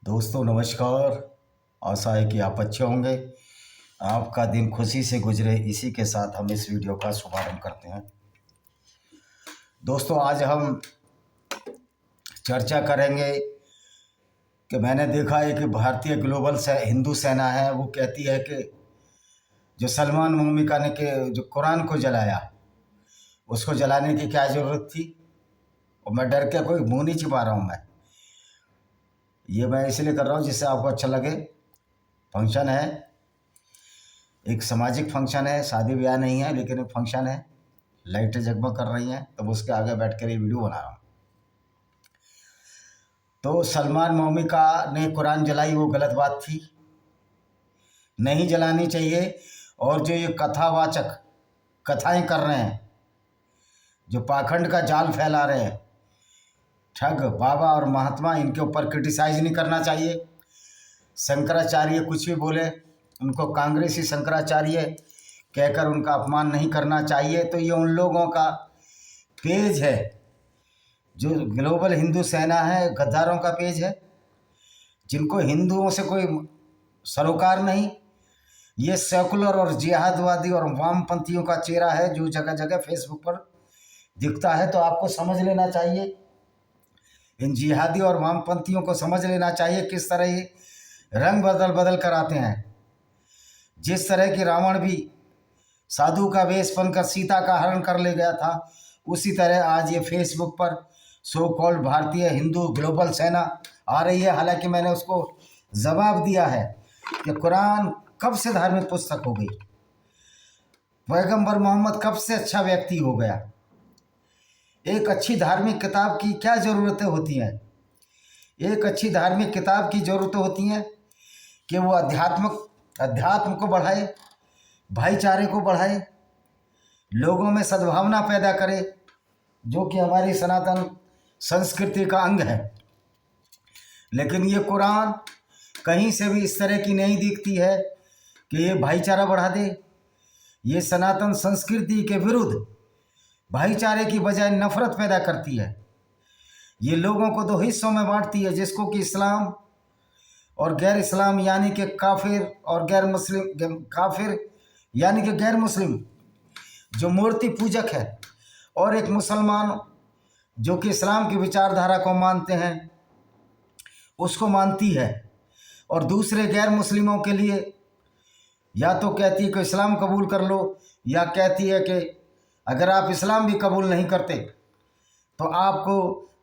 दोस्तों नमस्कार। आशा है कि आप अच्छे होंगे। आपका दिन खुशी से गुजरे, इसी के साथ हम इस वीडियो का शुभारंभ करते हैं। दोस्तों आज हम चर्चा करेंगे कि मैंने देखा है कि भारतीय ग्लोबल से हिंदू सेना है, वो कहती है कि जो सलमान मौमिका ने के जो कुरान को जलाया, उसको जलाने की क्या ज़रूरत थी। और मैं डर के कोई मुँह नहीं छिपा रहा हूँ। मैं इसलिए कर रहा हूँ जिससे आपको अच्छा लगे। फंक्शन है, एक सामाजिक फंक्शन है, शादी ब्याह नहीं है, लेकिन एक फंक्शन है। लाइटें जगमग कर रही हैं, तो उसके आगे बैठ कर ये वीडियो बना रहा हूँ। तो सलमान मौमिका ने कुरान जलाई, वो गलत बात थी, नहीं जलानी चाहिए। और जो ये कथावाचक कथाएं कर रहे हैं, जो पाखंड का जाल फैला रहे हैं, ठग बाबा और महात्मा, इनके ऊपर क्रिटिसाइज नहीं करना चाहिए। शंकराचार्य कुछ भी बोले, उनको कांग्रेसी शंकराचार्य कहकर उनका अपमान नहीं करना चाहिए। तो ये उन लोगों का पेज है, जो ग्लोबल हिंदू सेना है, गद्दारों का पेज है, जिनको हिंदुओं से कोई सरोकार नहीं। ये सेकुलर और जिहादवादी और वामपंथियों का चेहरा है, जो जगह जगह फेसबुक पर दिखता है। तो आपको समझ लेना चाहिए, इन जिहादी और वामपंथियों को समझ लेना चाहिए किस तरह ये रंग बदल बदल कर आते हैं। जिस तरह कि रावण भी साधु का वेश बनकर सीता का हरण कर ले गया था, उसी तरह आज ये फेसबुक पर सो कॉल्ड भारतीय हिंदू ग्लोबल सेना आ रही है। हालांकि मैंने उसको जवाब दिया है कि कुरान कब से धार्मिक पुस्तक हो गई, पैगंबर मोहम्मद कब से अच्छा व्यक्ति हो गया। एक अच्छी धार्मिक किताब की क्या ज़रूरतें होती हैं? एक अच्छी धार्मिक किताब की ज़रूरतें होती हैं कि वो अध्यात्म को बढ़ाए, भाईचारे को बढ़ाए, लोगों में सद्भावना पैदा करे, जो कि हमारी सनातन संस्कृति का अंग है। लेकिन ये कुरान कहीं से भी इस तरह की नहीं दिखती है कि ये भाईचारा बढ़ा दे। ये सनातन संस्कृति के विरुद्ध भाईचारे की बजाय नफरत पैदा करती है। ये लोगों को दो हिस्सों में बांटती है, जिसको कि इस्लाम और गैर इस्लाम, यानी कि काफिर और गैर मुस्लिम। काफिर यानी कि गैर मुस्लिम जो मूर्ति पूजक है, और एक मुसलमान जो कि इस्लाम की विचारधारा को मानते हैं, उसको मानती है। और दूसरे गैर मुस्लिमों के लिए या तो कहती है कि इस्लाम कबूल कर लो, या कहती है कि अगर आप इस्लाम भी कबूल नहीं करते तो आपको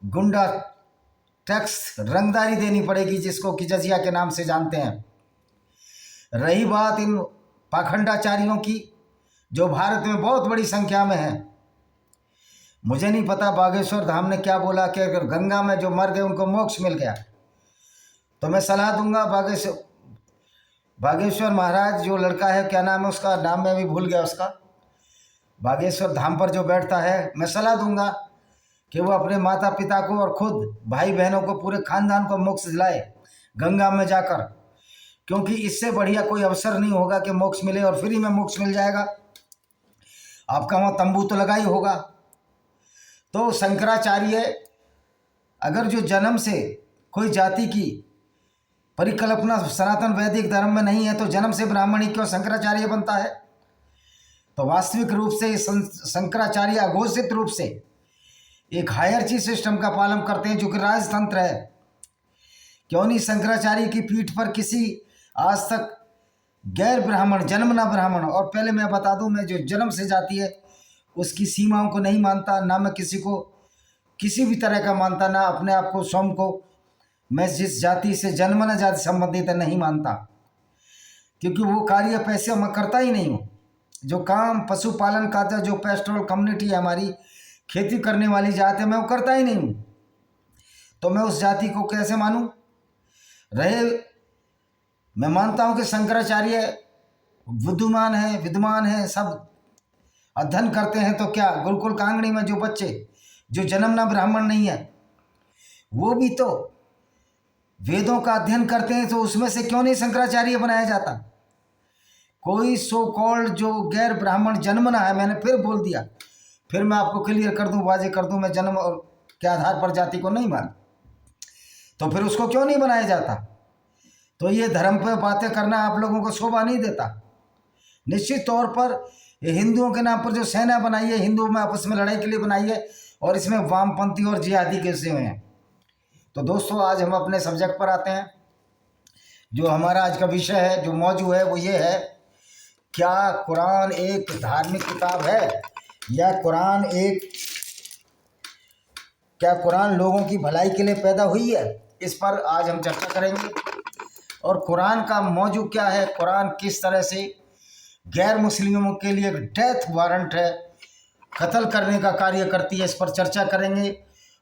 गुंडा टैक्स रंगदारी देनी पड़ेगी, जिसको कि जजिया के नाम से जानते हैं। रही बात इन पाखंडाचारियों की, जो भारत में बहुत बड़ी संख्या में है, मुझे नहीं पता बागेश्वर धाम ने क्या बोला कि अगर गंगा में जो मर गए उनको मोक्ष मिल गया, तो मैं सलाह दूंगा बागेश्वर महाराज, जो लड़का है, क्या नाम है उसका, नाम मैं भी भूल गया उसका, बागेश्वर धाम पर जो बैठता है, मैं सलाह दूंगा कि वो अपने माता पिता को और खुद भाई बहनों को, पूरे खानदान को मोक्ष दिलाए गंगा में जाकर। क्योंकि इससे बढ़िया कोई अवसर नहीं होगा कि मोक्ष मिले, और फ्री में मोक्ष मिल जाएगा। आपका वहाँ तंबू तो लगा ही होगा। तो शंकराचार्य अगर जो जन्म से कोई जाति की परिकल्पना सनातन वैदिक धर्म में नहीं है, तो जन्म से ब्राह्मण ही क्यों शंकराचार्य बनता है? तो वास्तविक रूप से शंकराचार्य अघोषित रूप से एक हायरची सिस्टम का पालन करते हैं, जो कि राजतंत्र है। क्यों नहीं शंकराचार्य की पीठ पर किसी आज तक गैर ब्राह्मण, जन्मना ब्राह्मण, और पहले मैं बता दूं, मैं जो जन्म से जाती है उसकी सीमाओं को नहीं मानता, ना मैं किसी को किसी भी तरह का मानता, ना अपने आप को स्वयं को मैं जिस जाति से जन्मना जाति संबंधित नहीं मानता, क्योंकि वो कार्य पैसे मैं करता ही नहीं हूँ। जो काम पशुपालन का था, जो पेस्टोरल कम्युनिटी है हमारी, खेती करने वाली जात है, मैं वो करता ही नहीं हूँ। तो मैं उस जाति को कैसे मानूं? मैं मानता हूँ कि शंकराचार्य विद्वान है, सब अध्ययन करते हैं। तो क्या गुरुकुल कांगड़ी में जो बच्चे जो जन्मना ब्राह्मण नहीं है, वो भी तो वेदों का अध्ययन करते हैं, तो उसमें से क्यों नहीं शंकराचार्य बनाया जाता? कोई सो कॉल्ड जो गैर ब्राह्मण जन्मना है, मैंने फिर बोल दिया, फिर मैं आपको क्लियर कर दूं, वाजे कर दूं, मैं जन्म और के आधार पर जाति को नहीं मानता। तो फिर उसको क्यों नहीं बनाया जाता? तो ये धर्म पर बातें करना आप लोगों को शोभा नहीं देता। निश्चित तौर पर ये हिंदुओं के नाम पर जो सेना बनाई है, हिंदू में आपस में लड़ाई के लिए बनाई है, और इसमें वामपंथी और जिहादी घुसे हुए हैं। तो दोस्तों, आज हम अपने सब्जेक्ट पर आते हैं। जो हमारा आज का विषय है, जो मौजू है, वो ये है, क्या कुरान एक धार्मिक किताब है, या क्या कुरान लोगों की भलाई के लिए पैदा हुई है? इस पर आज हम चर्चा करेंगे। और कुरान का मौजू क्या है, कुरान किस तरह से गैर मुस्लिमों के लिए एक डेथ वारंट है, कत्ल करने का कार्य करती है, इस पर चर्चा करेंगे।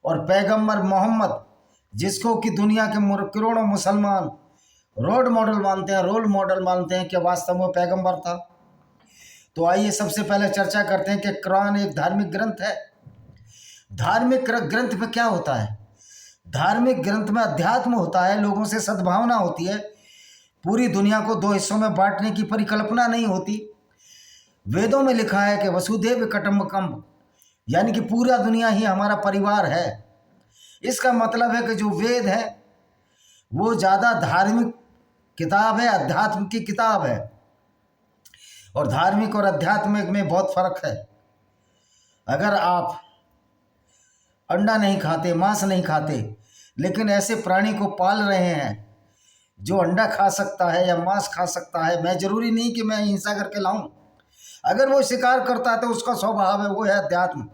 और पैगंबर मोहम्मद, जिसको कि दुनिया के करोड़ों मुसलमान रोल मॉडल मानते हैं, कि वास्तव में पैगंबर था। तो आइए सबसे पहले चर्चा करते हैं कि कुरान एक धार्मिक ग्रंथ है। धार्मिक ग्रंथ में क्या होता है? धार्मिक ग्रंथ में अध्यात्म होता है, लोगों से सद्भावना होती है। पूरी दुनिया को दो हिस्सों में बांटने की परिकल्पना नहीं होती। वेदों में लिखा है कि वसुदेव कुटुंबकम, यानी कि पूरा दुनिया ही हमारा परिवार है। इसका मतलब है कि जो वेद है वो ज़्यादा धार्मिक किताब है, अध्यात्म की किताब है। और धार्मिक और आध्यात्मिक में बहुत फर्क है। अगर आप अंडा नहीं खाते, मांस नहीं खाते, लेकिन ऐसे प्राणी को पाल रहे हैं जो अंडा खा सकता है या मांस खा सकता है, मैं जरूरी नहीं कि मैं हिंसा करके लाऊं। अगर वो शिकार करता है तो उसका स्वभाव है, वो है अध्यात्म।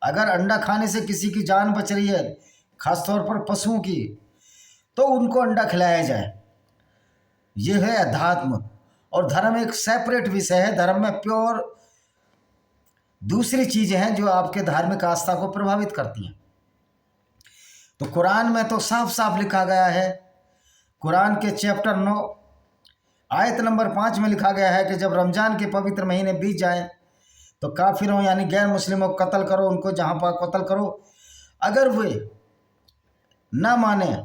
अगर अंडा खाने से किसी की जान बच रही है, खासतौर पर पशुओं की, तो उनको अंडा खिलाया जाए, ये है अध्यात्म। और धर्म एक सेपरेट विषय है। धर्म में प्योर दूसरी चीज़ें हैं जो आपके धार्मिक आस्था को प्रभावित करती हैं। तो कुरान में तो साफ साफ लिखा गया है, कुरान के चैप्टर 9 आयत नंबर 5 में लिखा गया है कि जब रमज़ान के पवित्र महीने बीत जाए तो काफिरों यानी गैर मुस्लिमों को कत्ल करो, उनको जहाँ पर कत्ल करो। अगर वे ना माने,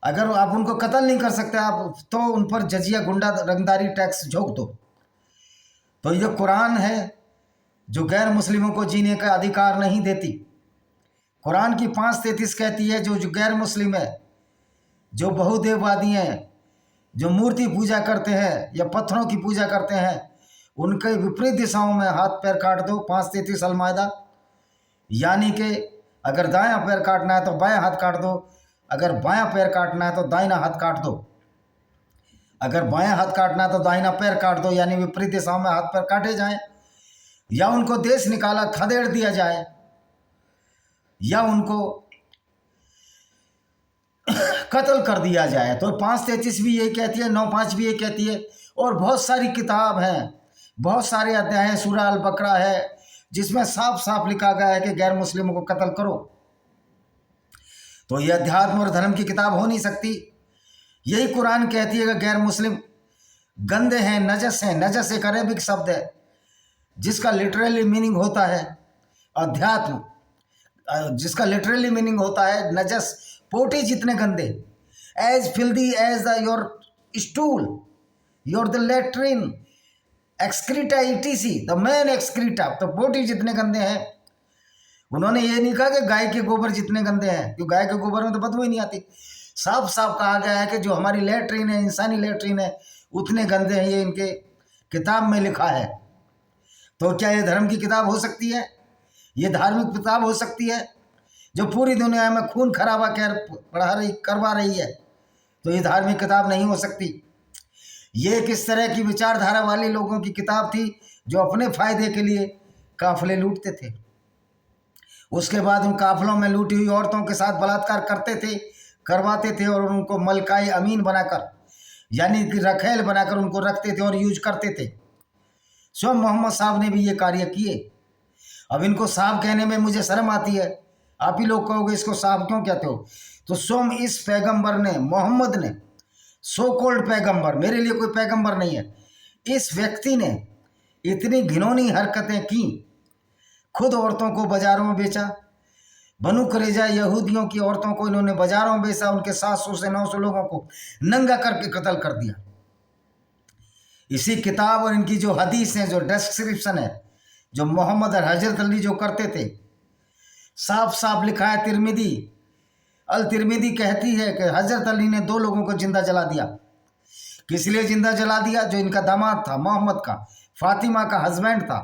अगर आप उनको कत्ल नहीं कर सकते आप, तो उन पर जजिया, गुंडा रंगदारी टैक्स झोंक दो। तो ये कुरान है जो गैर मुस्लिमों को जीने का अधिकार नहीं देती। कुरान की 5:33 कहती है जो गैर मुस्लिम है, जो बहुदेववादी हैं, जो मूर्ति पूजा करते हैं या पत्थरों की पूजा करते हैं, उनके विपरीत दिशाओं में हाथ पैर काट दो। 5:33 अल-माइदा, यानी कि अगर दायां पैर काटना है तो बायां हाथ काट दो, अगर बायां पैर काटना है तो दाहिना हाथ काट दो, अगर बायां हाथ काटना है तो दाहिना पैर काट दो, यानी विपरीत दिशाओं में हाथ पैर काटे जाएं, या उनको देश निकाला खदेड़ दिया जाए, या उनको कत्ल कर दिया जाए। तो 5:33 भी यही कहती है, 9:5 भी यही कहती है। और बहुत सारी किताब हैं, बहुत सारे अध्याय हैं, सूरह अल बकरा है जिसमें साफ साफ लिखा गया है कि गैर मुस्लिमों को कत्ल करो। तो यह अध्यात्म और धर्म की किताब हो नहीं सकती। यही कुरान कहती है कि गैर मुस्लिम गंदे हैं, नजस हैं। नजस एक अरेबिक शब्द है जिसका लिटरली मीनिंग होता है अध्यात्म, जिसका लिटरली मीनिंग होता है नजस, पोटी जितने गंदे, as filthy as the your stool, your the latrine excreta etc the man excreta. तो पोटी जितने गंदे हैं। उन्होंने ये नहीं कहा कि गाय के गोबर जितने गंदे हैं, क्योंकि गाय के गोबर में तो बदबू ही नहीं आती। साफ साफ कहा गया है कि जो हमारी लेट्रिन है, इंसानी लेट्रिन है, उतने गंदे हैं। ये इनके किताब में लिखा है। तो क्या ये धर्म की किताब हो सकती है? ये धार्मिक किताब हो सकती है जो पूरी दुनिया में खून खराबा करवा रही है? तो ये धार्मिक किताब नहीं हो सकती। ये किस तरह की विचारधारा वाले लोगों की किताब थी जो अपने फायदे के लिए काफिले लूटते थे। उसके बाद उन काफिलों में लूटी हुई औरतों के साथ बलात्कार करवाते थे और उनको मलकाई अमीन बनाकर, यानी कि रखेल बनाकर उनको रखते थे और यूज करते थे। स्वयं मोहम्मद साहब ने भी ये कार्य किए। अब इनको साहब कहने में मुझे शर्म आती है। आप ही लोग कहोगे इसको साहब क्यों कहते हो? तो स्वयं इस पैगंबर ने, मोहम्मद ने, सो कॉल्ड पैगंबर, मेरे लिए कोई पैगंबर नहीं है, इस व्यक्ति ने इतनी घिनौनी हरकतें की। खुद औरतों को बाजारों में बेचा। बनु कुरैज़ा यहूदियों की औरतों को इन्होंने बाजारों में बेचा। उनके 700 से 900 लोगों को नंगा करके कत्ल कर दिया। इसी किताब और इनकी जो हदीस हैं, जो डिस्क्रिप्शन है, जो मोहम्मद और हजरत अली जो करते थे, साफ साफ लिखा है। तिरमिदी अल तिरमिदी कहती है कि हज़रत अली ने 2 लोगों को जिंदा जला दिया। किस लिए जिंदा जला दिया? जो इनका दामाद था, मोहम्मद का, फातिमा का हस्बैंड था,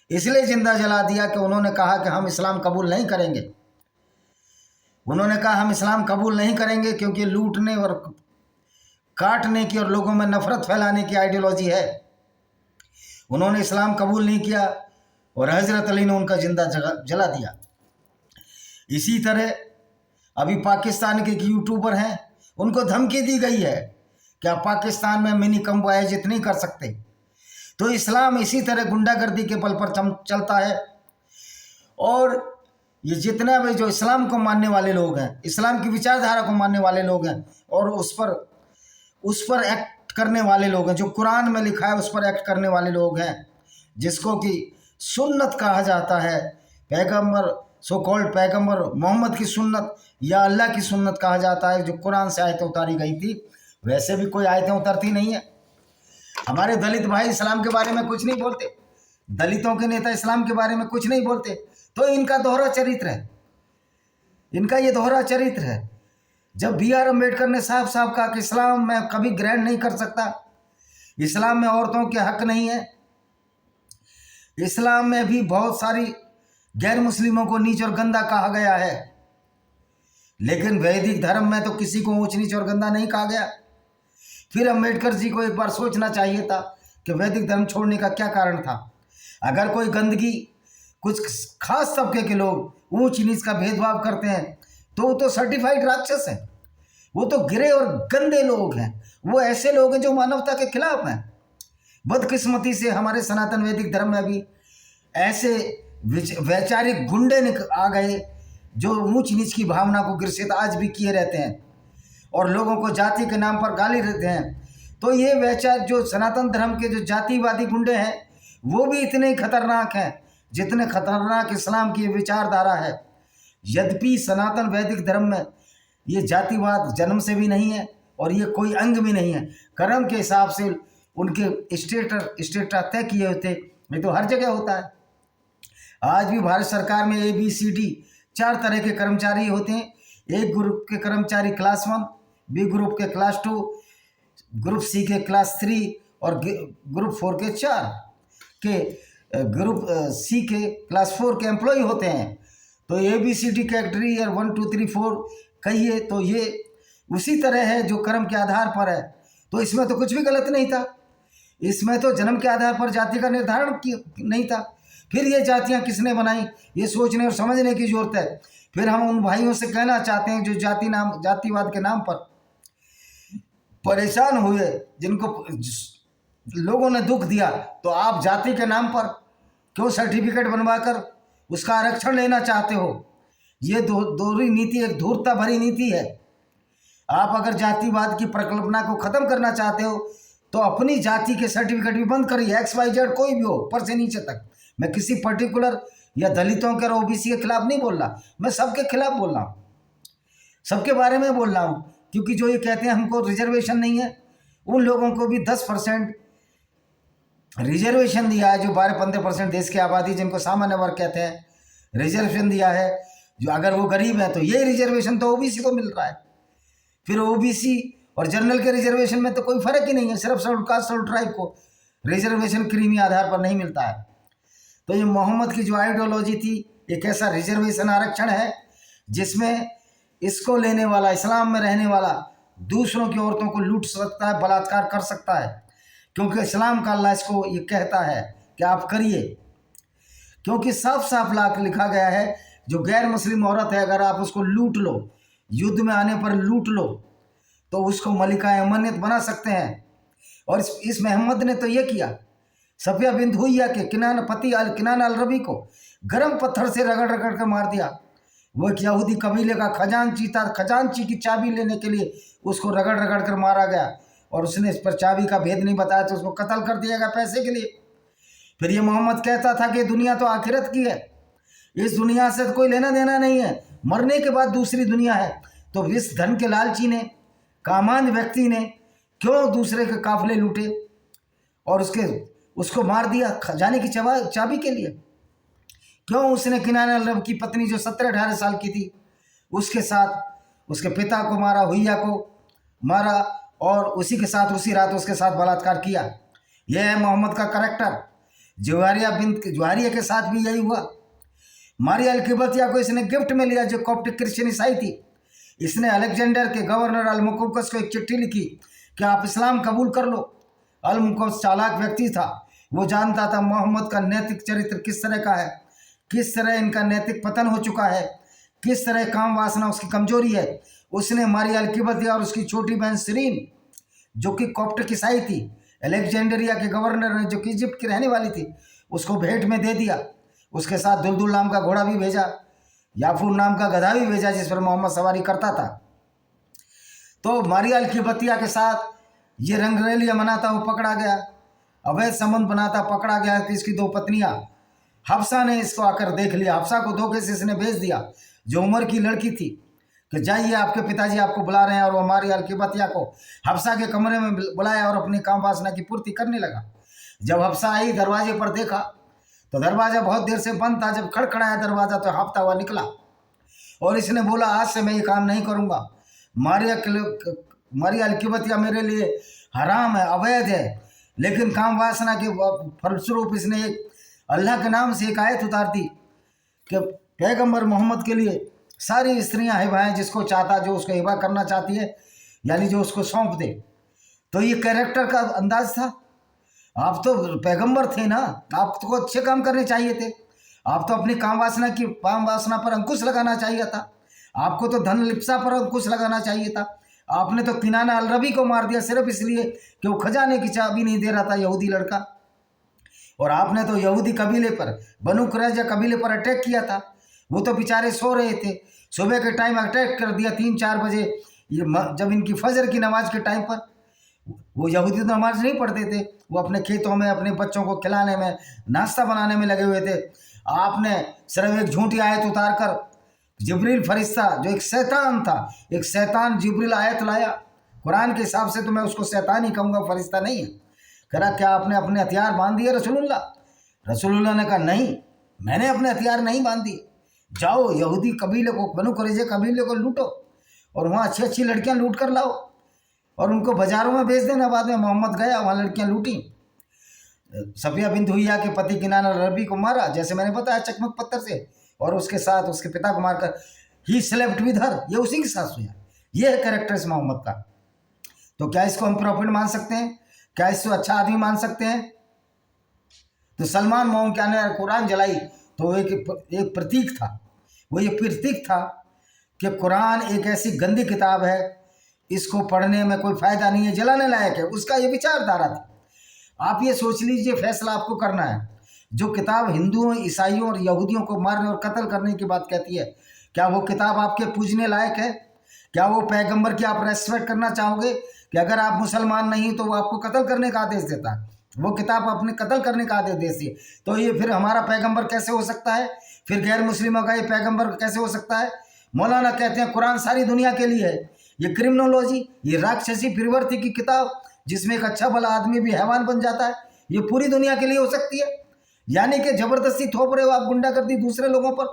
इसलिए जिंदा जला दिया कि उन्होंने कहा कि हम इस्लाम कबूल नहीं करेंगे। उन्होंने कहा हम इस्लाम कबूल नहीं करेंगे क्योंकि लूटने और काटने की और लोगों में नफरत फैलाने की आइडियोलॉजी है। उन्होंने इस्लाम कबूल नहीं किया और हज़रत अली ने उनका जिंदा जला दिया। इसी तरह अभी पाकिस्तान के एक यूट्यूबर हैं, उनको धमकी दी गई है कि आप पाकिस्तान में मिनी कंबो आयोजित नहीं कर सकते। तो इस्लाम इसी तरह गुंडागर्दी के बल पर चलता है। और ये जितने भी जो इस्लाम को मानने वाले लोग हैं, इस्लाम की विचारधारा को मानने वाले लोग हैं और उस पर एक्ट करने वाले लोग हैं, जो कुरान में लिखा है उस पर एक्ट करने वाले लोग हैं, जिसको कि सुन्नत कहा जाता है, पैगंबर, सो कॉल्ड पैगंबर मोहम्मद की सुन्नत या अल्लाह की सुन्नत कहा जाता है, जो कुरान से आयतें उतारी गई थी। वैसे भी कोई आयतें उतरती नहीं है। हमारे दलित भाई इस्लाम के बारे में कुछ नहीं बोलते, दलितों के नेता इस्लाम के बारे में कुछ नहीं बोलते। तो इनका दोहरा चरित्र है, इनका ये दोहरा चरित्र है। जब B.R. अम्बेडकर ने साफ साफ कहा कि इस्लाम में कभी ग्रहण नहीं कर सकता, इस्लाम में औरतों के हक नहीं है, इस्लाम में भी बहुत सारी गैर मुस्लिमों को नीच और गंदा कहा गया है, लेकिन वैदिक धर्म में तो किसी को ऊंच नीच और गंदा नहीं कहा गया। फिर अम्बेडकर जी को एक बार सोचना चाहिए था कि वैदिक धर्म छोड़ने का क्या कारण था। अगर कोई गंदगी, कुछ खास तबके के लोग ऊंच नीच का भेदभाव करते हैं तो वो तो सर्टिफाइड राक्षस हैं, वो तो गिरे और गंदे लोग हैं, वो ऐसे लोग हैं जो मानवता के खिलाफ हैं। बदकिस्मती से हमारे सनातन वैदिक धर्म में भी ऐसे वैचारिक गुंडे आ गए जो ऊंच नीच की भावना को ग्रसित आज भी किए रहते हैं और लोगों को जाति के नाम पर गाली देते हैं। तो ये वैचार जो सनातन धर्म के जो जातिवादी गुंडे हैं वो भी इतने ही खतरनाक हैं जितने खतरनाक इस्लाम की विचारधारा है। यद्यपि सनातन वैदिक धर्म में ये जातिवाद जन्म से भी नहीं है और ये कोई अंग भी नहीं है। कर्म के हिसाब से उनके स्टेटा तय किए होते, ये तो हर जगह होता है। आज भी भारत सरकार में ABCD 4 तरह के कर्मचारी होते हैं। एक ग्रुप के कर्मचारी क्लास 1, B ग्रुप के क्लास 2, ग्रुप C के क्लास 3 और ग्रुप 4 के 4 के ग्रुप C के क्लास 4 के एम्प्लॉय होते हैं। तो ABCD कैटेगरी 1 2 3 4 कहिए तो ये उसी तरह है जो कर्म के आधार पर है। तो इसमें तो कुछ भी गलत नहीं था, इसमें तो जन्म के आधार पर जाति का निर्धारण नहीं था। फिर ये जातियां किसने बनाई, ये सोचने और समझने की जरूरत है। फिर हम उन भाइयों से कहना चाहते हैं जो जातिवाद के नाम पर परेशान हुए, जिनको लोगों ने दुख दिया, तो आप जाति के नाम पर क्यों सर्टिफिकेट बनवाकर उसका आरक्षण लेना चाहते हो? ये दोहरी नीति एक धूर्तता भरी नीति है। आप अगर जातिवाद की प्रकल्पना को खत्म करना चाहते हो तो अपनी जाति के सर्टिफिकेट भी बंद करिए, XYZ कोई भी हो, ऊपर से नीचे तक। मैं किसी पर्टिकुलर या दलितों के और OBC के खिलाफ नहीं बोल रहा, मैं सबके खिलाफ बोल रहा हूँ, सबके बारे में बोल रहा हूँ। क्योंकि जो ये कहते हैं हमको रिजर्वेशन नहीं है, उन लोगों को भी 10% रिजर्वेशन दिया है, जो 12-15% देश की आबादी जिनको सामान्य वर्ग कहते हैं, रिजर्वेशन दिया है। जो अगर वो गरीब है तो ये रिजर्वेशन तो OBC को मिल रहा है। फिर OBC और जनरल के रिजर्वेशन में तो कोई फर्क ही नहीं है, सिर्फ शेड्यूल कास्ट शेड्यूल ट्राइब को रिजर्वेशन क्रीमी आधार पर नहीं मिलता है। तो ये मोहम्मद की जो आइडियोलॉजी थी, एक ऐसा रिजर्वेशन आरक्षण है जिसमें इसको लेने वाला, इस्लाम में रहने वाला दूसरों की औरतों को लूट सकता है, बलात्कार कर सकता है, क्योंकि इस्लाम का अल्लाह इसको ये कहता है कि आप करिए। क्योंकि साफ साफ लिखा गया है, जो गैर मुस्लिम औरत है अगर आप उसको लूट लो, युद्ध में आने पर लूट लो, तो उसको मलिका अमनियत बना सकते हैं। और इस मोहम्मद ने तो ये किया। सफिया बिन्त हुइया के किनान अल रबी को गर्म पत्थर से रगड़ रगड़ कर मार दिया। वो एक यहूदी कबीले का खजांची था, खजांची की चाबी लेने के लिए उसको रगड़ रगड़ कर मारा गया और उसने इस पर चाबी का भेद नहीं बताया तो उसको कत्ल कर दिया गया पैसे के लिए। फिर ये मोहम्मद कहता था कि दुनिया तो आखिरत की है, इस दुनिया से तो कोई लेना देना नहीं है, मरने के बाद दूसरी दुनिया है। तो इस धन के लालची ने, कामांध व्यक्ति ने क्यों दूसरे के काफिले लूटे और उसको मार दिया खजाने की चाबी के लिए? क्यों उसने किनान अल रब की पत्नी जो 17-18 साल की थी उसके साथ उसके पिता को मारा, हुइया को मारा और उसी के साथ उसी रात उसके साथ बलात्कार किया। यह है मोहम्मद का करैक्टर। जुवारिया के साथ भी यही हुआ। मारिया अल-किबतिया को इसने गिफ्ट में लिया, जो कॉप्टिक क्रिश्चियन ईसाई थी। इसने अलेक्जेंडर के गवर्नर अल-मुकौकस को एक चिट्ठी लिखी कि आप इस्लाम कबूल कर लो। अल-मुकौकस चालाक व्यक्ति था, वो जानता था मोहम्मद का नैतिक चरित्र किस तरह का है, किस तरह इनका नैतिक पतन हो चुका है, किस तरह काम वासना उसकी कमजोरी है। उसने मारिया अल-किबतिया और उसकी छोटी बहन सीरीन, जो कि कॉप्टिक ईसाई थी, अलेक्जेंड्रिया के गवर्नर ने, जो कि इजिप्ट की रहने वाली थी, उसको भेंट में दे दिया। उसके साथ दुलदुल नाम का घोड़ा भी भेजा, याफूर नाम का गधा भी भेजा, जिस पर मोहम्मद सवारी करता था। तो मारिया अल-किबतिया के साथ ये रंगरेलियाँ मनाता वो पकड़ा गया, अवैध संबंध बनाता पकड़ा गया। कि इसकी दो पत्नियां, हफ्सा ने इसको आकर देख लिया। हफ्सा को धोखे से इसने भेज दिया, जो उमर की लड़की थी, कि जाइए आपके पिताजी आपको बुला रहे हैं। और वो मारिया अल-किबतिया को हफ्सा के कमरे में बुलाया और अपनी काम वासना की पूर्ति करने लगा। जब हफ्सा आई, दरवाजे पर देखा तो दरवाज़ा बहुत देर से बंद था। जब खड़खड़ाया दरवाज़ा तो हाँफता हुआ निकला और इसने बोला, आज से मैं ये काम नहीं करूँगा। मारिया अल-किबतिया मेरे लिए हराम है, अवैध है। लेकिन काम वासना के फलस्वरूप इसने एक अल्लाह के नाम से एक आयत उतार दी कि पैगंबर मोहम्मद के लिए सारी स्त्रियां हिबा हैं, जिसको चाहता, जो उसको हिबा करना चाहती है, यानी जो उसको सौंप दे। तो ये कैरेक्टर का अंदाज था। आप तो पैगंबर थे ना, आपको अच्छे काम करने चाहिए थे। आप तो अपनी काम वासना पर अंकुश लगाना चाहिए था। आपको तो धन लिप्सा पर अंकुश लगाना चाहिए था। आपने तो किनाना अल-रबी को मार दिया सिर्फ इसलिए कि वो खजाने की चाबी नहीं दे रहा था, यहूदी लड़का। और आपने तो यहूदी कबीले पर, बनु कुरैजा कबीले पर अटैक किया था। वो तो बेचारे सो रहे थे, सुबह के टाइम अटैक कर दिया 3-4 बजे, ये जब इनकी फजर की नमाज के टाइम पर। वो यहूदी तो नमाज नहीं पढ़ते थे, वो अपने खेतों में अपने बच्चों को खिलाने में, नाश्ता बनाने में लगे हुए थे। आपने सिर्फ एक झूठी आयत उतार कर, जिब्रील फरिश्ता जो एक शैतान था, एक शैतान जिब्रील आयत लाया। कुरान के हिसाब से तो मैं उसको शैतान ही कहूँगा, फरिश्ता नहीं है। कहा, क्या आपने अपने हथियार बांध दिए रसूलुल्लाह ने कहा, नहीं, मैंने अपने हथियार नहीं बांध दिए। जाओ यहूदी कबीले को, बनु कुरैजा कबीले को लूटो और वहाँ अच्छी अच्छी लड़कियाँ लूट कर लाओ और उनको बाज़ारों में बेच देना। बाद में मोहम्मद गया, वहाँ लड़कियाँ लूटी। सफिया बिन्त हुइया के पति किनाना अल-रबी को मारा, जैसे मैंने बताया, चकमक पत्थर से, और उसके साथ उसके पिता को मारकर ही स्लेप्ट विद हर, ये उसी के साथ हुआ। ये है कैरेक्टर इस मोहम्मद का। तो क्या इसको हम प्रॉफिट मान सकते हैं? क्या इसको अच्छा आदमी मान सकते हैं? तो सलमान मोहम्मद क्या ने कुरान जलाई तो एक प्रतीक था। वो ये प्रतीक था कि कुरान एक ऐसी गंदी किताब है, इसको पढ़ने में कोई फ़ायदा नहीं है, जलाने लायक है। उसका ये विचारधारा थी। आप ये सोच लीजिए, फैसला आपको करना है। जो किताब हिंदुओं, ईसाइयों और यहूदियों को मारने और कत्ल करने की बात कहती है, क्या वो किताब आपके पूजने लायक है? क्या वो पैगंबर की आप रेस्पेक्ट करना चाहोगे कि अगर आप मुसलमान नहीं तो वो आपको कत्ल करने का आदेश देता है? वो किताब अपने कत्ल करने का आदेश देती है। तो ये फिर हमारा पैगंबर कैसे हो सकता है? फिर गैर मुस्लिमों का ये पैगंबर कैसे हो सकता है? मौलाना कहते हैं कुरान सारी दुनिया के लिए है। ये क्रिमिनोलॉजी, ये राक्षसी प्रवृत्ति की किताब, जिसमें एक अच्छा भला आदमी भी हैवान बन जाता है, ये पूरी दुनिया के लिए हो सकती है। यानी कि ज़बरदस्ती थोप रहे हो आप गुंडागर्दी दूसरे लोगों पर।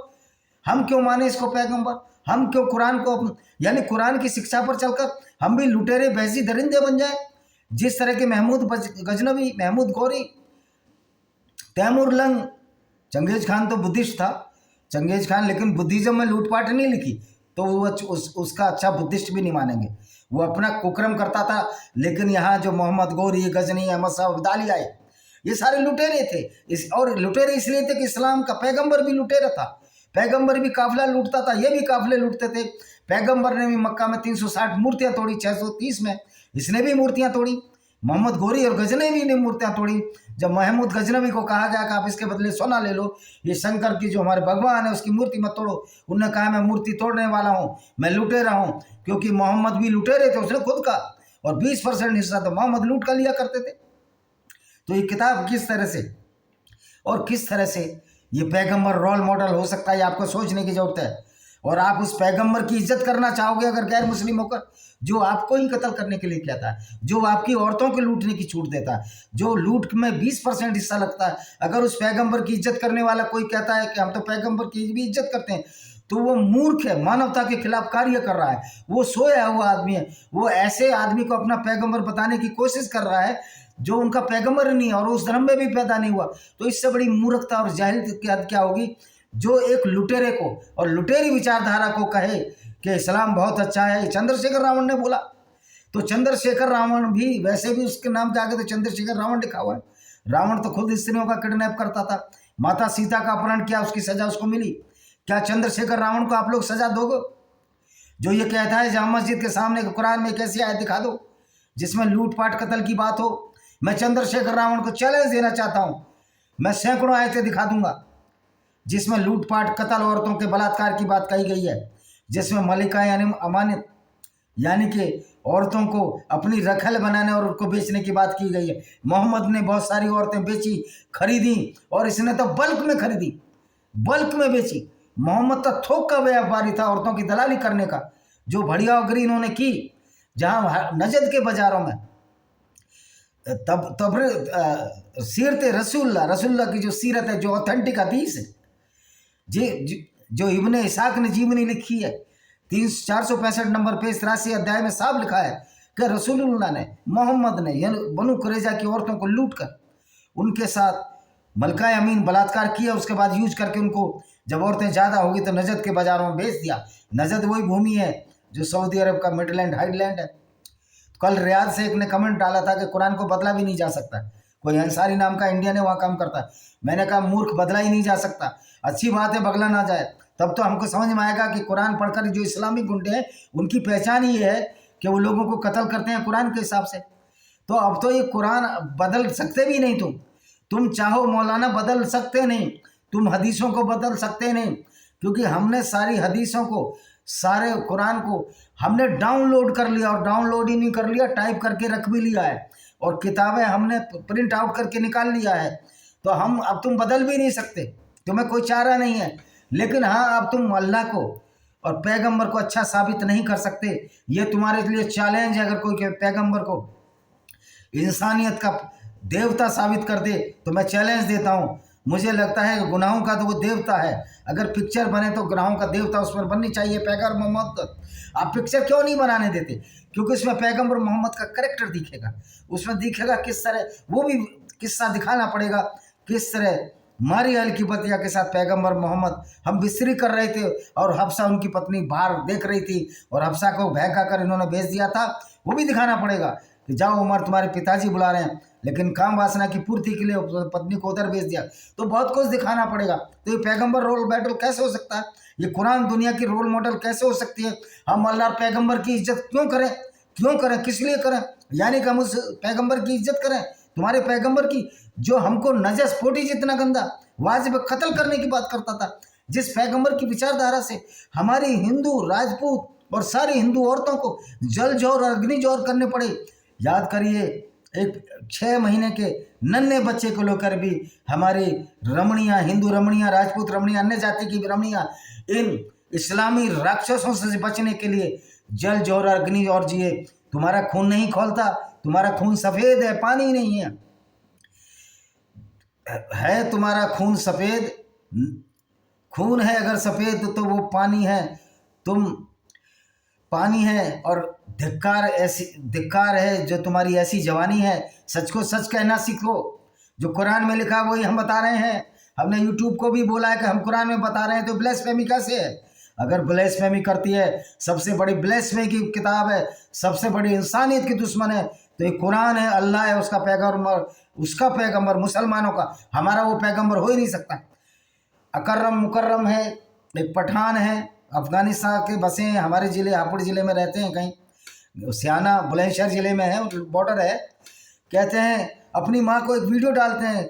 हम क्यों माने इसको पैगंबर? हम क्यों कुरान को, यानी कुरान की शिक्षा पर चलकर हम भी लुटेरे बहसी दरिंदे बन जाए? जिस तरह के Mahmood Ghaznavi, Mahmood Gauri, Taimur lung, Genghis Khan तो बुद्धिस्ट था, चंगेज खान, लेकिन बुद्धिज़्म में लूटपाट नहीं लिखी तो वो उसका अच्छा बुद्धिस्ट भी नहीं मानेंगे। वो अपना कुकर्म करता था। लेकिन यहाँ जो मोहम्मद गौरी, गजनी, अहमद साहब अब्दाली आए, ये सारे लुटेरे थे। और लुटेरे इसलिए थे कि इस्लाम का पैगंबर भी लुटेरा था। पैगंबर भी काफिला लूटता था, ये भी काफिले लूटते थे। पैगंबर ने भी मक्का में 360 मूर्तियाँ तोड़ी, 630 में इसने भी मूर्तियाँ तोड़ी। मोहम्मद गौरी और गजनवी ने मूर्तियाँ तोड़ी। जब महमूद गजनवी को कहा गया कि आप इसके बदले सोना ले लो, ये शंकर की जो हमारे भगवान है उसकी मूर्ति मत तोड़ो, उन्होंने कहा मैं मूर्ति तोड़ने वाला हूँ, मैं लुटेरा हूँ। क्योंकि मोहम्मद भी लुटेरे थे, उसने खुद का, और 20% हिस्सा तो मोहम्मद लूट कर लिया करते थे। तो ये किताब किस तरह से और किस तरह से ये पैगंबर रोल मॉडल हो सकता है, आपको सोचने की जरूरत है। और आप उस पैगंबर की इज्जत करना चाहोगे अगर गैर मुस्लिम होकर, जो आपको ही कत्ल करने के लिए कहता है, जो आपकी औरतों के लूटने की छूट देता है, जो लूट में 20% हिस्सा लगता है। अगर उस पैगंबर की इज्जत करने वाला कोई कहता है कि हम तो पैगंबर की भी इज्जत करते हैं, तो वो मूर्ख है, मानवता के खिलाफ कार्य कर रहा है, वो सोया हुआ आदमी है। वो ऐसे आदमी को अपना पैगंबर बताने की कोशिश कर रहा है जो उनका पैगंबर नहीं है और उस धर्म में भी पैदा नहीं हुआ। तो इससे बड़ी मूर्खता और जाहिल की हद क्या होगी जो एक लुटेरे को और लुटेरी विचारधारा को कहे कि इस्लाम बहुत अच्छा है। चंद्रशेखर रावण ने बोला, तो चंद्रशेखर रावण भी वैसे भी उसके नाम के आगे तो चंद्रशेखर रावण लिखा हुआ है। रावण तो खुद स्त्रियों का किडनैप करता था, माता सीता का अपहरण किया, उसकी सजा उसको मिली। क्या चंद्रशेखर रावण को आप लोग सजा दोगे जो ये कहता है जामा मस्जिद के सामने कुरान में एक ऐसी आयत दिखा दो जिसमें लूटपाट कत्ल की बात हो? मैं चंद्रशेखर रावण को चैलेंज देना चाहता हूं, मैं सैकड़ों आयतें दिखा दूंगा जिसमें लूटपाट कत्ल औरतों के बलात्कार की बात कही गई है, जिसमें मलिका यानी अमानत यानी कि औरतों को अपनी रखल बनाने और उनको बेचने की बात की गई है। मोहम्मद ने बहुत सारी औरतें बेची, खरीदी, और इसने तो बल्क में खरीदी, बल्क में बेची। मोहम्मद तो थोक का व्यापारी था औरतों की दलाली करने का। जो बढ़ियागिरी इन्होंने की जहाँ नजद के बाजारों में, तब सीरत रसूलुल्लाह की जो सीरत है, जो ऑथेंटिक हदीस है, जो इब्ने इसाक ने जीवनी लिखी है, 465 नंबर पे 83 अध्याय में साफ लिखा है कि रसूलुल्लाह ने, मोहम्मद ने बनु कुरैजा की औरतों को लूट कर उनके साथ मलका अमीन बलात्कार किया। उसके बाद यूज करके उनको जब औरतें ज़्यादा होगी तो नजद के बाजारों में बेच दिया। नजद वही भूमि है जो सऊदी अरब का मिडलैंड हाईलैंड है। कल रियाद से एक ने कमेंट डाला था कि कुरान को बदला भी नहीं जा सकता। कोई अंसारी नाम का इंडियन है, वहाँ काम करता है। मैंने कहा मूर्ख, बदला ही नहीं जा सकता। अच्छी बात है बदला ना जाए, तब तो हमको समझ में आएगा कि कुरान पढ़कर जो इस्लामिक गुंडे हैं उनकी पहचान ये है कि वो लोगों को कत्ल करते हैं कुरान के हिसाब से। तो अब तो ये कुरान बदल सकते भी नहीं। तुम चाहो मौलाना बदल सकते नहीं, तुम हदीसों को बदल सकते नहीं, क्योंकि हमने सारी हदीसों को, सारे कुरान को हमने डाउनलोड कर लिया, और डाउनलोड ही नहीं कर लिया, टाइप करके रख भी लिया है, और किताबें हमने प्रिंट आउट करके निकाल लिया है। तो हम अब तुम बदल भी नहीं सकते, तुम्हें कोई चारा नहीं है। लेकिन हाँ, अब तुम अल्लाह को और पैगंबर को अच्छा साबित नहीं कर सकते। ये तुम्हारे लिए चैलेंज है। अगर कोई पैगंबर को इंसानियत का देवता साबित कर दे तो मैं चैलेंज देता हूँ। मुझे लगता है गुनाहों का तो वो देवता है। अगर पिक्चर बने तो गुनाहों का देवता उस पर बननी चाहिए, पैगंबर मोहम्मद। आप पिक्चर क्यों नहीं बनाने देते? क्योंकि उसमें पैगंबर मोहम्मद का करैक्टर दिखेगा, उसमें दिखेगा किस तरह, वो भी किस्सा दिखाना पड़ेगा किस तरह मारी अल की बतिया के साथ पैगंबर मोहम्मद, हम बिस्तरी कर रहे थे और हफ्सा उनकी पत्नी बाहर देख रही थी और हफ्सा को बहका कर इन्होंने भेज दिया था, वो भी दिखाना पड़ेगा कि जाओ उमर तुम्हारे पिताजी बुला रहे हैं, लेकिन काम वासना की पूर्ति के लिए पत्नी को उधर भेज दिया। तो बहुत कुछ दिखाना पड़ेगा। तो ये पैगंबर रोल मॉडल कैसे हो सकता है? ये कुरान दुनिया की रोल मॉडल कैसे हो सकती है? हम अल्लाह पैगंबर की इज्जत क्यों करें, किस लिए करें? यानी कि हम उस पैगंबर की इज्जत करें, तुम्हारे पैगंबर की, जो हमको नजस पोटी जितना गंदा वाजिब कत्ल करने की बात करता था, जिस पैगंबर की विचारधारा से हमारी हिंदू, राजपूत और सारी हिंदू औरतों को जल जौहर और अग्नि जौहर करने पड़े। याद करिए, एक 6 महीने के नन्हे बच्चे को लेकर भी हमारी रमणियाँ, हिंदू रमणियाँ, राजपूत रमणियाँ, अन्य जाति की रमणियाँ इन इस्लामी राक्षसों से बचने के लिए जल जौहर अग्नि जौहर जिए। तुम्हारा खून नहीं खौलता, तुम्हारा खून सफ़ेद है, पानी नहीं है तुम्हारा खून सफ़ेद, खून है अगर सफ़ेद तो वो पानी है, तुम पानी है। और धिक्कार है जो तुम्हारी ऐसी जवानी है। सच को सच कहना सीखो, जो कुरान में लिखा वही हम बता रहे हैं। हमने यूट्यूब को भी बोला है कि हम कुरान में बता रहे हैं, तो ब्लेसफेमी कैसे है? अगर ब्लेसफेमी करती है, सबसे बड़ी ब्लेसफेमी की किताब है, सबसे बड़ी इंसानियत की दुश्मन है, तो ये कुरान है, अल्लाह है, उसका पैगंबर मुसलमानों का, हमारा वो पैगंबर हो ही नहीं सकता। अकर्रम मुकर्रम है, एक पठान है, अफगानिस्तान के बसे हैं, हमारे ज़िले हापुड़ ज़िले में रहते हैं, कहीं सियाना बुलंदशहर ज़िले में है, बॉर्डर है। कहते हैं अपनी माँ को एक वीडियो डालते हैं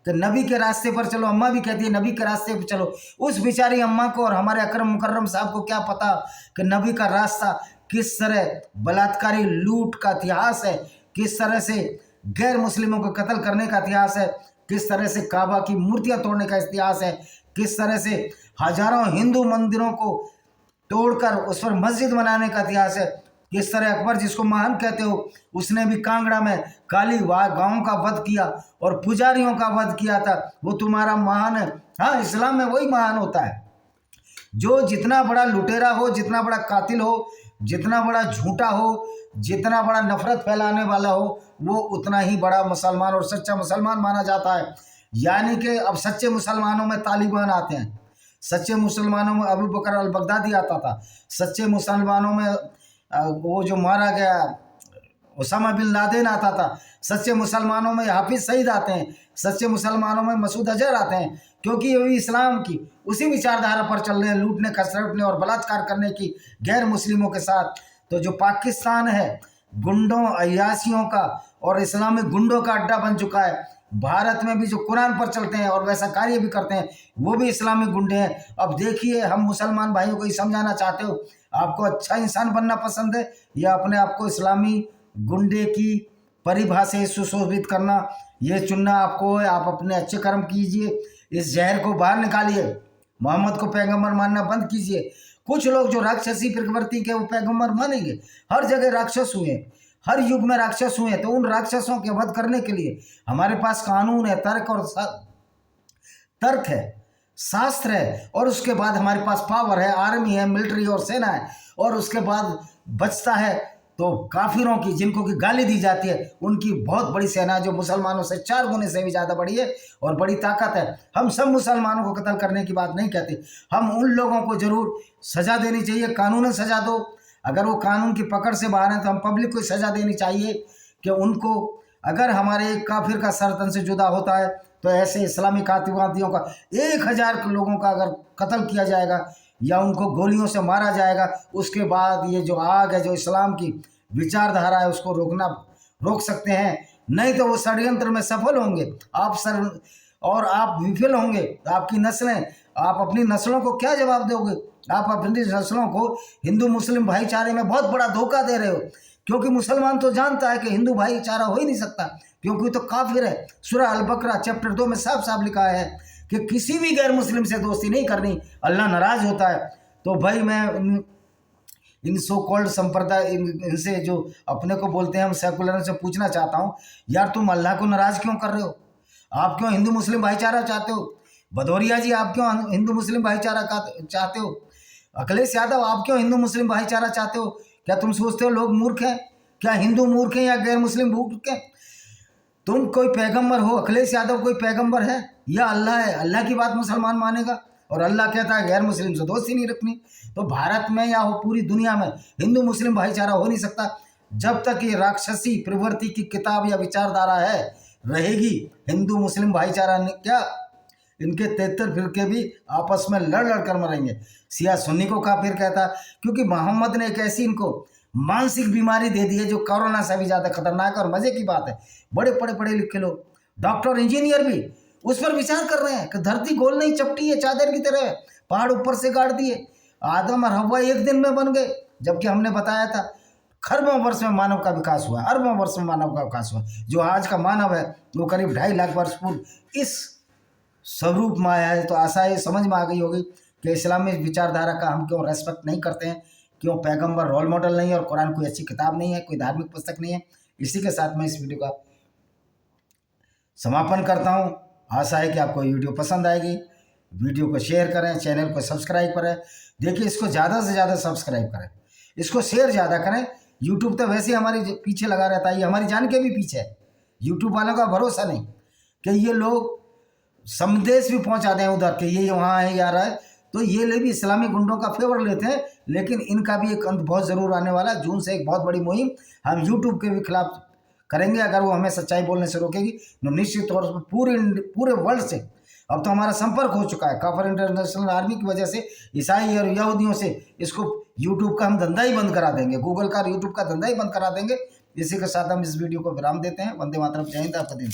कि नबी के रास्ते पर चलो। अम्मा भी कहती है नबी के रास्ते पर चलो। उस बेचारी अम्मा को और हमारे अकरम मुकर्रम साहब को क्या पता कि नबी का रास्ता किस तरह बलात्कारी लूट का इतिहास है, किस तरह से गैर मुस्लिमों को कत्ल करने का इतिहास है, किस तरह से काबा की मूर्तियां तोड़ने का इतिहास है, किस तरह से हजारों हिंदू मंदिरों को तोड़कर उस पर मस्जिद बनाने का इतिहास है, किस तरह अकबर, जिसको महान कहते हो, उसने भी कांगड़ा में काली गांवों का वध किया और पुजारियों का वध किया था। वो तुम्हारा महान है? हाँ, इस्लाम में वही महान होता है। जो जितना बड़ा लुटेरा हो, जितना बड़ा कातिल हो, जितना बड़ा झूठा हो, जितना बड़ा नफरत फैलाने वाला हो, वो उतना ही बड़ा मुसलमान और सच्चा मुसलमान माना जाता है। यानी कि अब सच्चे मुसलमानों में तालिबान आते हैं, सच्चे मुसलमानों में अबू बकर अल बगदादी आता था, सच्चे मुसलमानों में वो जो मारा गया उसामा बिन लादेन आता था, सच्चे मुसलमानों में हाफिज सईद आते हैं, सच्चे मुसलमानों में मसूद अजहर आते हैं, क्योंकि ये भी इस्लाम की उसी विचारधारा पर चल रहे हैं, लूटने खसरटने और बलात्कार करने की गैर मुस्लिमों के साथ। तो जो पाकिस्तान है गुंडों अयासियों का और इस्लामिक गुंडों का अड्डा बन चुका है। भारत में भी जो कुरान पर चलते हैं और वैसा कार्य भी करते हैं वो भी इस्लामिक गुंडे हैं। अब देखिए, हम मुसलमान भाइयों को ये समझाना चाहते हो, आपको अच्छा इंसान बनना पसंद है या अपने आप को इस्लामी गुंडे की परिभाषा से सुशोभित करना, ये चुनना आपको है। आप अपने अच्छे कर्म कीजिए, इस जहर को बाहर निकालिए, मोहम्मद को पैगंबर मानना बंद कीजिए। कुछ लोग जो राक्षसी प्रवृत्ति के वो पैगंबर मानेंगे, हर जगह राक्षस हुए, हर युग में राक्षस हुए, तो उन राक्षसों के वध करने के लिए हमारे पास कानून है, तर्क है, शास्त्र है, और उसके बाद हमारे पास पावर है, आर्मी है, मिलिट्री और सेना है, और उसके बाद बचता है तो काफिरों की, जिनको की गाली दी जाती है, उनकी बहुत बड़ी सेना जो मुसलमानों से 4 गुने से भी ज़्यादा बड़ी है और बड़ी ताकत है। हम सब मुसलमानों को कत्ल करने की बात नहीं कहते, हम उन लोगों को जरूर सज़ा देनी चाहिए, कानूनन सज़ा दो। अगर वो कानून की पकड़ से बाहर हैं तो हम पब्लिक को सज़ा देनी चाहिए कि उनको, अगर हमारे काफिर का सर तन से जुदा होता है तो ऐसे इस्लामी आतंकवादियों का 1000 लोगों का अगर कत्ल किया जाएगा या उनको गोलियों से मारा जाएगा, उसके बाद ये जो आग है, जो इस्लाम की विचारधारा है, उसको रोक सकते हैं। नहीं तो वो षड्यंत्र में सफल होंगे, आप विफल होंगे। आपकी नस्लें, आप अपनी नस्लों को क्या जवाब दोगे? आप अपनी नस्लों को हिंदू मुस्लिम भाईचारे में बहुत बड़ा धोखा दे रहे हो, क्योंकि मुसलमान तो जानता है कि हिंदू भाईचारा हो ही नहीं सकता, क्योंकि तो काफिर है। सूरह अल बकरा चैप्टर 2 में साफ साफ लिखा है कि किसी भी गैर मुस्लिम से दोस्ती नहीं करनी, अल्लाह नाराज होता है। तो भाई मैं इन सो कॉल्ड संप्रदाय, इनसे जो अपने को बोलते हैं हम सेकुलर, से पूछना चाहता हूँ, यार तुम अल्लाह को नाराज क्यों कर रहे हो? आप क्यों हिंदू मुस्लिम भाईचारा चाहते हो? भदौरिया जी, आप क्यों हिंदू मुस्लिम भाईचारा चाहते हो? अखिलेश यादव, आप क्यों हिंदू मुस्लिम भाईचारा चाहते हो? क्या तुम सोचते हो लोग मूर्ख हैं? क्या हिंदू मूर्ख हैं या गैर मुस्लिम मूर्ख हैं? तुम कोई पैगंबर हो, अखिलेश यादव कोई पैगंबर है या अल्लाह है? अल्लाह की बात मुसलमान मानेगा और अल्लाह कहता है गैर मुस्लिम से दोस्ती नहीं रखनी। तो भारत में या हो पूरी दुनिया में हिंदू मुस्लिम भाईचारा हो नहीं सकता जब तक ये राक्षसी प्रवृत्ति की किताब या विचारधारा है रहेगी। हिंदू मुस्लिम भाईचारा ने क्या, इनके 73 फिरके भी आपस में लड़ लड़ कर मरेंगे। सिया सुन्नी को काफिर कहता, क्योंकि मोहम्मद ने एक ऐसी इनको मानसिक बीमारी दे दी है जो कोरोना से भी ज़्यादा खतरनाक है। और मज़े की बात है, बड़े पढ़े लिखे लोग, डॉक्टर इंजीनियर भी उस पर विचार कर रहे हैं कि धरती गोल नहीं चपटी है चादर की तरह, पहाड़ ऊपर से गाड़ दिए, आदम और हव्वा एक दिन में बन गए, जबकि हमने बताया था खरबों वर्ष में मानव का विकास हुआ, अरबों वर्ष में मानव का विकास हुआ। जो आज का मानव है वो करीब 2.5 लाख वर्ष पूर्व इस स्वरूप में आया है। तो आशा ये समझ में आ गई होगी कि इस्लामी विचारधारा का हम क्यों रेस्पेक्ट नहीं करते हैं, क्यों पैगंबर रोल मॉडल नहीं है और कुरान कोई अच्छी किताब नहीं है, कोई धार्मिक पुस्तक नहीं है। इसी के साथ मैं इस वीडियो का समापन करता हूँ। आशा है कि आपको वीडियो पसंद आएगी। वीडियो को शेयर करें, चैनल को सब्सक्राइब करें। देखिए, इसको ज़्यादा से ज़्यादा सब्सक्राइब करें, इसको शेयर ज़्यादा करें। यूट्यूब तो वैसे ही हमारे पीछे लगा रहता है, ये हमारी जान के भी पीछे है। यूट्यूब वालों का भरोसा नहीं कि ये लोग संदेश भी पहुंचा दें उधर के ये वहाँ है या रहा है, तो ये लोग भी इस्लामी गुंडों का फेवर लेते हैं। लेकिन इनका भी एक अंत बहुत ज़रूर आने वाला। जून से एक बहुत बड़ी मुहिम हम यूट्यूब के भी खिलाफ करेंगे। अगर वो हमें सच्चाई बोलने से रोकेगी तो निश्चित तौर पर पूरे वर्ल्ड से, अब तो हमारा संपर्क हो चुका है काफिर इंटरनेशनल आर्मी की वजह से, ईसाई और यहूदियों से, इसको यूट्यूब का हम धंधा ही बंद करा देंगे, गूगल का यूट्यूब का धंधा ही बंद करा देंगे। इसी के साथ हम इस वीडियो को विराम देते हैं। वंदे मातरम, जय हिंद, आपका दिन।